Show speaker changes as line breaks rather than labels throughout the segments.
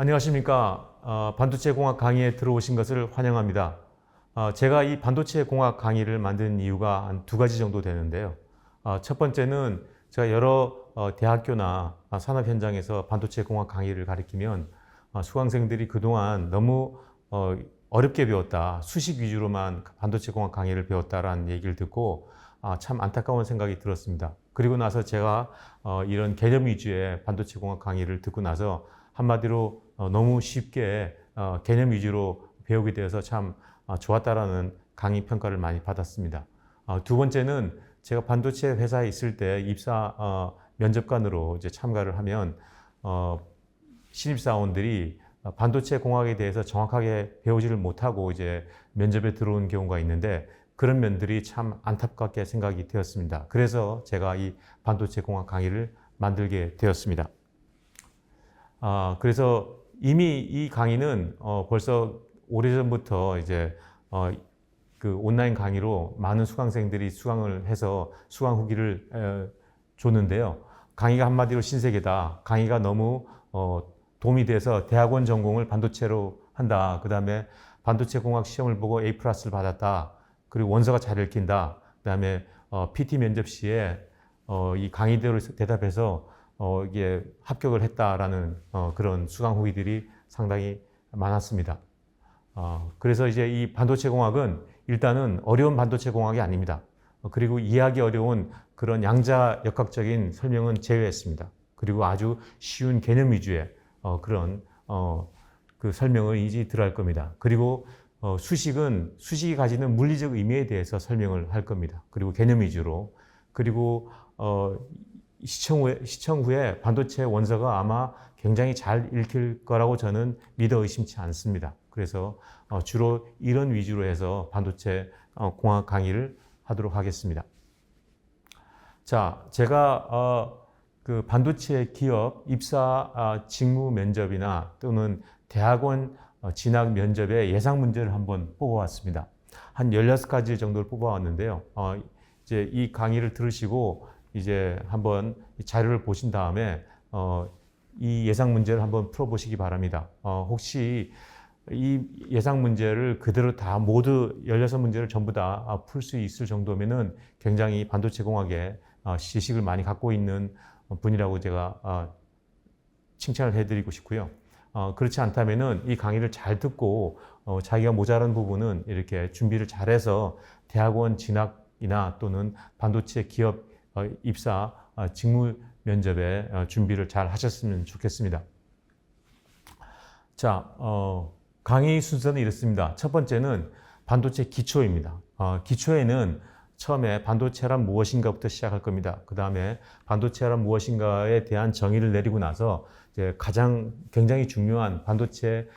안녕하십니까. 반도체 공학 강의에 들어오신 것을 환영합니다. 제가 이 반도체 공학 강의를 만든 이유가 한 두 가지 정도 되는데요. 첫 번째는 제가 여러 대학교나 산업 현장에서 반도체 공학 강의를 가리키면 수강생들이 그동안 너무 어렵게 배웠다, 수식 위주로만 반도체 공학 강의를 배웠다라는 얘기를 듣고 참 안타까운 생각이 들었습니다. 그리고 나서 제가 이런 개념 위주의 반도체 공학 강의를 듣고 나서 한마디로 너무 쉽게 개념 위주로 배우게 되어서 참 좋았다라는 강의 평가를 많이 받았습니다. 두 번째는 제가 반도체 회사에 있을 때 입사 면접관으로 이제 참가를 하면 신입사원들이 반도체 공학에 대해서 정확하게 배우지를 못하고 이제 면접에 들어온 경우가 있는데 그런 면들이 참 안타깝게 생각이 되었습니다. 그래서 제가 이 반도체 공학 강의를 만들게 되었습니다. 그래서 이미 이 강의는 벌써 오래전부터 이제 그 온라인 강의로 많은 수강생들이 수강을 해서 수강 후기를 줬는데요. 강의가 한마디로 신세계다. 강의가 너무 도움이 돼서 대학원 전공을 반도체로 한다. 그 다음에 반도체 공학 시험을 보고 A 플러스를 받았다. 그리고 원서가 잘 읽힌다. 그 다음에 PT 면접 시에 이 강의대로 대답해서 이게 합격을 했다라는 그런 수강 후기들이 상당히 많았습니다. 그래서 이제 이 반도체 공학은 일단은 어려운 반도체 공학이 아닙니다. 그리고 이해하기 어려운 그런 양자역학적인 설명은 제외했습니다. 그리고 아주 쉬운 개념 위주의 그런 그 설명을 이제 들어갈 겁니다. 그리고 수식이 가지는 물리적 의미에 대해서 설명을 할 겁니다. 그리고 개념 위주로. 그리고 시청 후에 반도체 원서가 아마 굉장히 잘 읽힐 거라고 저는 믿어 의심치 않습니다. 그래서 주로 이런 위주로 해서 반도체 공학 강의를 하도록 하겠습니다. 자, 제가 그 반도체 기업 입사 직무 면접이나 또는 대학원 진학 면접의 예상 문제를 한번 뽑아왔습니다. 한 16가지 정도를 뽑아왔는데요. 이제 이 강의를 들으시고 이제 한번 자료를 보신 다음에 이 예상 문제를 한번 풀어보시기 바랍니다. 혹시 이 예상 문제를 그대로 다 모두 16문제를 전부 다 풀 수 있을 정도면은 굉장히 반도체 공학에 지식을 많이 갖고 있는 분이라고 제가 칭찬을 해드리고 싶고요. 그렇지 않다면은 이 강의를 잘 듣고 자기가 모자란 부분은 이렇게 준비를 잘해서 대학원 진학이나 또는 반도체 기업 입사 직무 면접에 준비를 잘 하셨으면 좋겠습니다. 자, 강의 순서는 이렇습니다. 첫 번째는 반도체 기초입니다. 기초에는 처음에 반도체란 무엇인가부터 시작할 겁니다. 그 다음에 반도체란 무엇인가에 대한 정의를 내리고 나서 이제 가장 굉장히 중요한 반도체의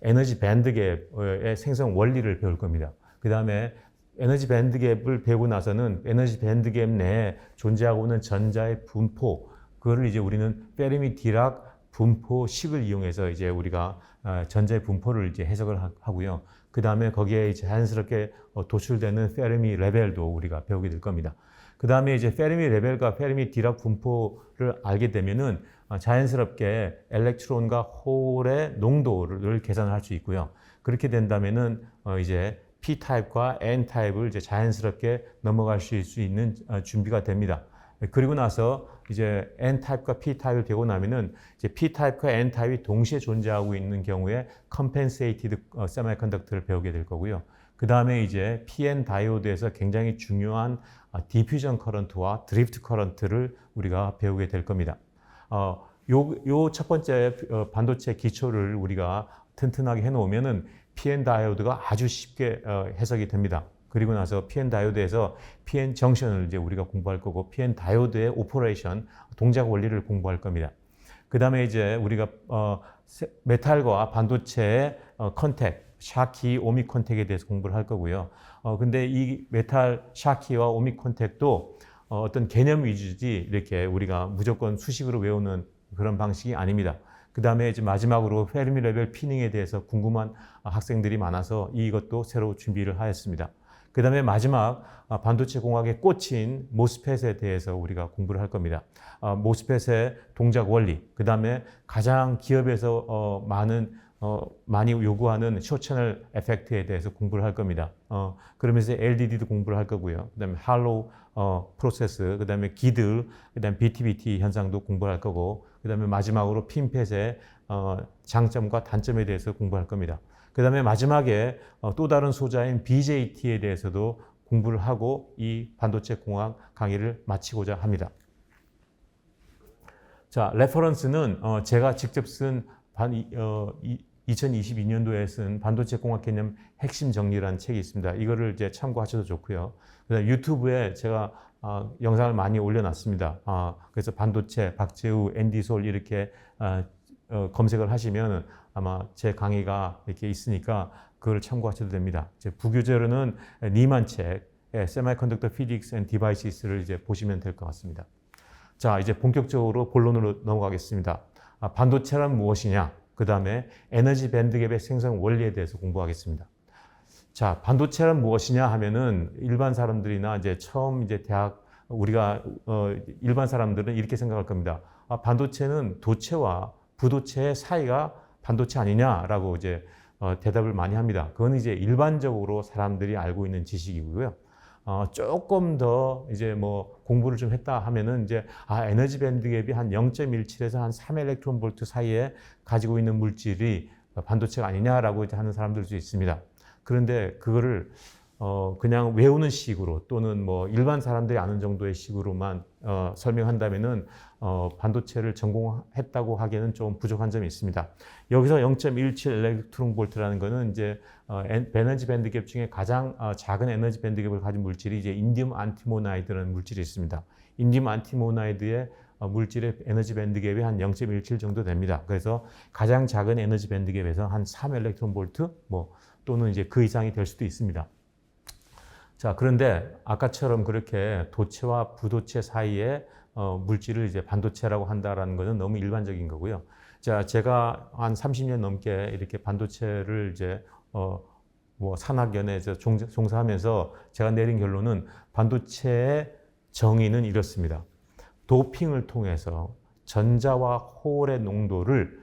에너지 밴드갭의 생성 원리를 배울 겁니다. 그 다음에 에너지 밴드갭을 배우고 나서는 에너지 밴드갭 내에 존재하고 있는 전자의 분포, 그거를 이제 우리는 페르미 디락 분포식을 이용해서 이제 우리가 전자의 분포를 이제 해석을 하고요. 그 다음에 거기에 자연스럽게 도출되는 페르미 레벨도 우리가 배우게 될 겁니다. 그 다음에 이제 페르미 레벨과 페르미 디락 분포를 알게 되면은 자연스럽게 엘렉트론과 홀의 농도를 계산할 수 있고요. 그렇게 된다면은 이제 P타입과 N타입을 이제 자연스럽게 넘어갈 수 있는 준비가 됩니다. 그리고 나서 이제 N타입과 P타입을 배우고 나면은 이제 P타입과 N타입이 동시에 존재하고 있는 경우에 Compensated Semiconductor를 배우게 될 거고요. 그 다음에 이제 PN 다이오드에서 굉장히 중요한 디퓨전 커런트와 드리프트 커런트를 우리가 배우게 될 겁니다. 요 첫 번째 반도체 기초를 우리가 튼튼하게 해놓으면은 PN 다이오드가 아주 쉽게 해석이 됩니다. 그리고 나서 PN 다이오드에서 PN 정션을 이제 우리가 공부할 거고 PN 다이오드의 오퍼레이션, 동작 원리를 공부할 겁니다. 그 다음에 이제 우리가 메탈과 반도체의 컨택, 샤키, 오믹 컨택에 대해서 공부를 할 거고요. 근데 이 메탈, 샤키와 오믹 컨택도 어떤 개념 위주지 이렇게 우리가 무조건 수식으로 외우는 그런 방식이 아닙니다. 그 다음에 이제 마지막으로 페르미 레벨 피닝에 대해서 궁금한 학생들이 많아서 이것도 새로 준비를 하였습니다. 그 다음에 마지막 반도체 공학의 꽃인 모스펫에 대해서 우리가 공부를 할 겁니다. 모스펫의 동작 원리, 그 다음에 가장 기업에서 많이 요구하는 쇼채널 에펙트에 대해서 공부를 할 겁니다. 그러면서 LDD도 공부를 할 거고요. 그 다음에 할로우 프로세스, 그 다음에 기들, 그 다음에 BTBT 현상도 공부를 할 거고, 그 다음에 마지막으로 핀펫의 장점과 단점에 대해서 공부할 겁니다. 그 다음에 마지막에 또 다른 소자인 BJT에 대해서도 공부를 하고 이 반도체 공학 강의를 마치고자 합니다. 자, 레퍼런스는 제가 직접 쓴 2022년도에 쓴 반도체 공학 개념 핵심 정리라는 책이 있습니다. 이거를 이제 참고하셔도 좋고요. 그다음에 유튜브에 제가 영상을 많이 올려놨습니다. 그래서 반도체, 박재우, 앤디솔 이렇게 검색을 하시면 아마 제 강의가 이렇게 있으니까 그걸 참고하셔도 됩니다. 이제 부교재로는 니만 책, Semiconductor Physics and Devices를 이제 보시면 될 것 같습니다. 자, 이제 본격적으로 본론으로 넘어가겠습니다. 반도체란 무엇이냐? 그 다음에 에너지 밴드갭의 생성 원리에 대해서 공부하겠습니다. 자, 반도체란 무엇이냐 하면은 일반 사람들이나 이제 처음 이제 대학 우리가 일반 사람들은 이렇게 생각할 겁니다. 반도체는 도체와 부도체의 사이가 반도체 아니냐라고 이제 대답을 많이 합니다. 그건 이제 일반적으로 사람들이 알고 있는 지식이고요. 조금 더 이제 뭐 공부를 좀 했다 하면은 이제 에너지 밴드갭이 한 0.17에서 한 3 일렉트론 볼트 사이에 가지고 있는 물질이 반도체가 아니냐라고 이제 하는 사람들도 있습니다. 그런데 그거를 그냥 외우는 식으로 또는 뭐 일반 사람들이 아는 정도의 식으로만 설명한다면은 반도체를 전공했다고 하기에는 좀 부족한 점이 있습니다. 여기서 0.17 일렉트론 볼트라는 거는 이제 에너지 밴드갭 중에 가장 작은 에너지 밴드갭을 가진 물질이 이제 인디움 안티모나이드라는 물질이 있습니다. 인디움 안티모나이드의 물질의 에너지 밴드갭이 한 0.17 정도 됩니다. 그래서 가장 작은 에너지 밴드갭에서 한 3 일렉트론 볼트 뭐 또는 이제 그 이상이 될 수도 있습니다. 자, 그런데 아까처럼 그렇게 도체와 부도체 사이에 물질을 이제 반도체라고 한다라는 것은 너무 일반적인 거고요. 자, 제가 한 30년 넘게 이렇게 반도체를 이제 뭐 산학연에서 종사하면서 제가 내린 결론은 반도체의 정의는 이렇습니다. 도핑을 통해서 전자와 홀의 농도를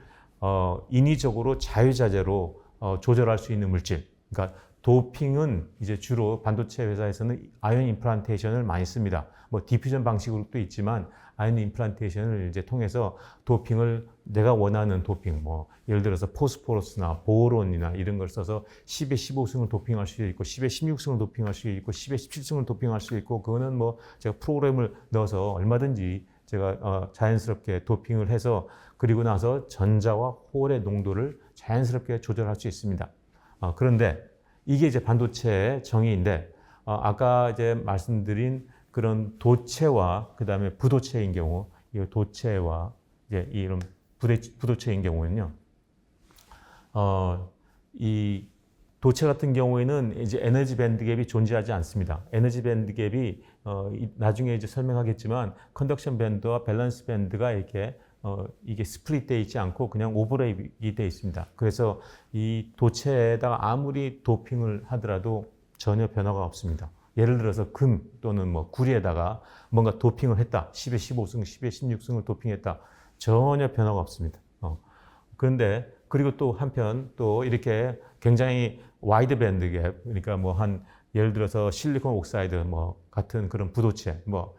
인위적으로 자유자재로 조절할 수 있는 물질. 그러니까 도핑은 이제 주로 반도체 회사에서는 아이온 임플란테이션을 많이 씁니다. 뭐 디퓨전 방식으로도 있지만 아이온 임플란테이션을 이제 통해서 도핑을 내가 원하는 도핑, 뭐 예를 들어서 포스포러스나 보론이나 이런 걸 써서 10의 15승을 도핑할 수 있고 10의 16승을 도핑할 수 있고 10의 17승을 도핑할 수 있고 그거는 뭐 제가 프로그램을 넣어서 얼마든지 제가 자연스럽게 도핑을 해서 그리고 나서 전자와 홀의 농도를 자연스럽게 조절할 수 있습니다. 그런데 이게 이제 반도체의 정의인데 아까 이제 말씀드린 그런 도체와 그 다음에 부도체인 경우, 이 도체와 이제 이런 부도체인 경우는요, 이 도체 같은 경우에는 이제 에너지 밴드갭이 존재하지 않습니다. 에너지 밴드갭이 나중에 이제 설명하겠지만 컨덕션 밴드와 밸런스 밴드가 이렇게 이게 스플릿되어 있지 않고 그냥 오버랩이 되어 있습니다. 그래서 이 도체에다가 아무리 도핑을 하더라도 전혀 변화가 없습니다. 예를 들어서 금 또는 뭐 구리에다가 뭔가 도핑을 했다. 10의 15승, 10의 16승을 도핑했다. 전혀 변화가 없습니다. 그런데 그리고 또 한편 또 이렇게 굉장히 와이드 밴드갭, 그러니까 뭐 한 예를 들어서 실리콘 옥사이드 뭐 같은 그런 부도체 뭐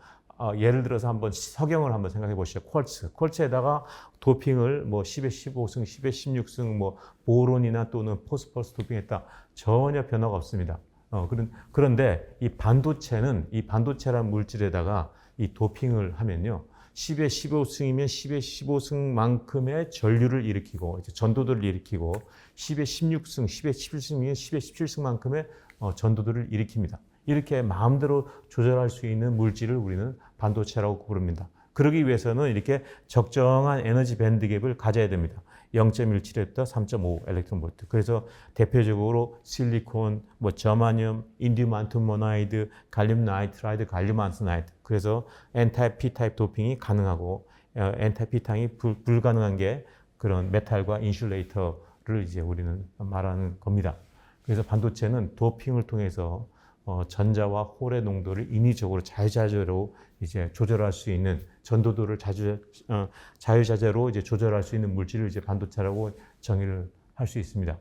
예를 들어서 한번 석영을 한번 생각해 보시죠. 쿼츠에다가 도핑을 뭐 10에 15승, 10에 16승 뭐 보론이나 또는 포스퍼러스 도핑했다. 전혀 변화가 없습니다. 그런데 이 반도체는 이 반도체란 물질에다가 이 도핑을 하면요. 10에 15승이면 10에 15승만큼의 전류를 일으키고 전도들을 일으키고 10에 16승, 10에 17승이면 10에 17승만큼의 전도들을 일으킵니다. 이렇게 마음대로 조절할 수 있는 물질을 우리는 반도체라고 부릅니다. 그러기 위해서는 이렇게 적정한 에너지 밴드갭을 가져야 됩니다. 0.17에서 3.5 일렉트론 볼트. 그래서 대표적으로 실리콘, 뭐 저마늄, 인디움 안티모나이드, 갈륨 나이트라이드, 갈륨 안스나이드. 그래서 N타입, P타입 도핑이 가능하고 N타입, P타입이 불가능한 게 그런 메탈과 인슐레이터를 이제 우리는 말하는 겁니다. 그래서 반도체는 도핑을 통해서 전자와 홀의 농도를 인위적으로 자유자재로 이제 조절할 수 있는 전도도를 자유자재로 이제 조절할 수 있는 물질을 이제 반도체라고 정의를 할 수 있습니다.